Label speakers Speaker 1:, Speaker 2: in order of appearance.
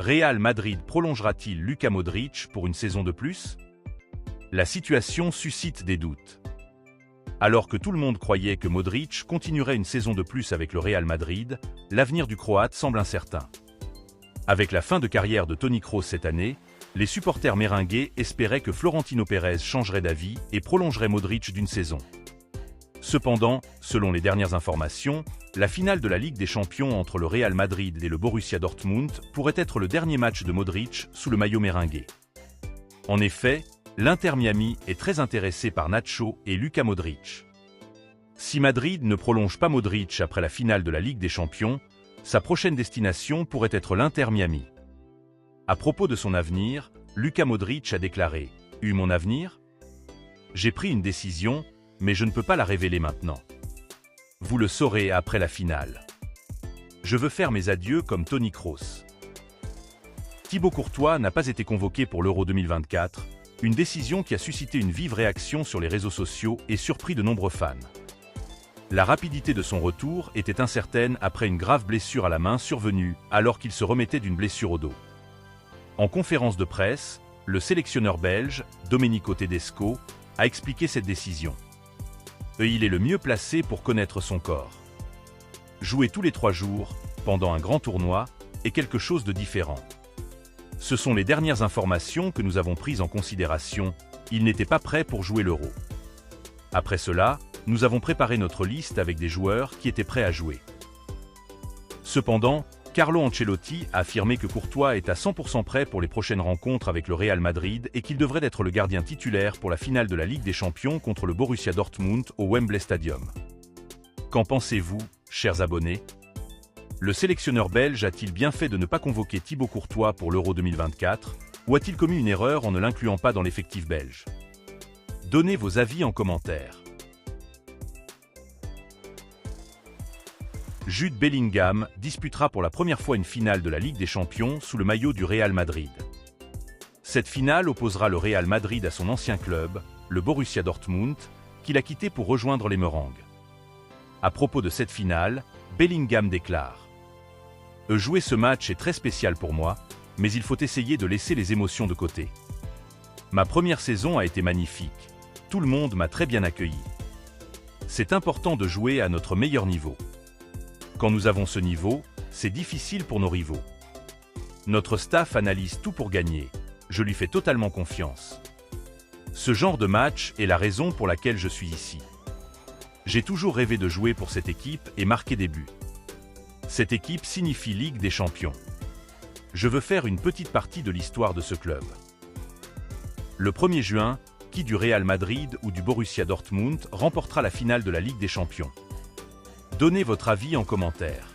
Speaker 1: Real Madrid prolongera-t-il Luka Modric pour une saison de plus? La situation suscite des doutes. Alors que tout le monde croyait que Modric continuerait une saison de plus avec le Real Madrid, l'avenir du Croate semble incertain. Avec la fin de carrière de Toni Kroos cette année, les supporters méringués espéraient que Florentino Pérez changerait d'avis et prolongerait Modric d'une saison. Cependant, selon les dernières informations, la finale de la Ligue des Champions entre le Real Madrid et le Borussia Dortmund pourrait être le dernier match de Modric sous le maillot méringué. En effet, l'Inter Miami est très intéressé par Nacho et Luka Modric. Si Madrid ne prolonge pas Modric après la finale de la Ligue des Champions, sa prochaine destination pourrait être l'Inter Miami. À propos de son avenir, Luka Modric a déclaré « Eu mon avenir ? J'ai pris une décision, mais je ne peux pas la révéler maintenant. Vous le saurez après la finale. Je veux faire mes adieux comme Toni Kroos. » Thibaut Courtois n'a pas été convoqué pour l'Euro 2024, une décision qui a suscité une vive réaction sur les réseaux sociaux et surpris de nombreux fans. La rapidité de son retour était incertaine après une grave blessure à la main survenue alors qu'il se remettait d'une blessure au dos. En conférence de presse, le sélectionneur belge, Domenico Tedesco, a expliqué cette décision. Il est le mieux placé pour connaître son corps. Jouer tous les 3 jours, pendant un grand tournoi, est quelque chose de différent. Ce sont les dernières informations que nous avons prises en considération, il n'était pas prêt pour jouer l'Euro. Après cela, nous avons préparé notre liste avec des joueurs qui étaient prêts à jouer. Cependant, Carlo Ancelotti a affirmé que Courtois est à 100% prêt pour les prochaines rencontres avec le Real Madrid et qu'il devrait être le gardien titulaire pour la finale de la Ligue des Champions contre le Borussia Dortmund au Wembley Stadium. Qu'en pensez-vous, chers abonnés? Le sélectionneur belge a-t-il bien fait de ne pas convoquer Thibaut Courtois pour l'Euro 2024 ou a-t-il commis une erreur en ne l'incluant pas dans l'effectif belge? Donnez vos avis en commentaire. Jude Bellingham disputera pour la première fois une finale de la Ligue des Champions sous le maillot du Real Madrid. Cette finale opposera le Real Madrid à son ancien club, le Borussia Dortmund, qu'il a quitté pour rejoindre les Meringues. À propos de cette finale, Bellingham déclare « Jouer ce match est très spécial pour moi, mais il faut essayer de laisser les émotions de côté. Ma première saison a été magnifique, tout le monde m'a très bien accueilli. C'est important de jouer à notre meilleur niveau. Quand nous avons ce niveau, c'est difficile pour nos rivaux. Notre staff analyse tout pour gagner, je lui fais totalement confiance. Ce genre de match est la raison pour laquelle je suis ici. J'ai toujours rêvé de jouer pour cette équipe et marquer des buts. Cette équipe signifie Ligue des Champions. Je veux faire une petite partie de l'histoire de ce club. Le 1er juin, qui du Real Madrid ou du Borussia Dortmund remportera la finale de la Ligue des Champions? Donnez votre avis en commentaire.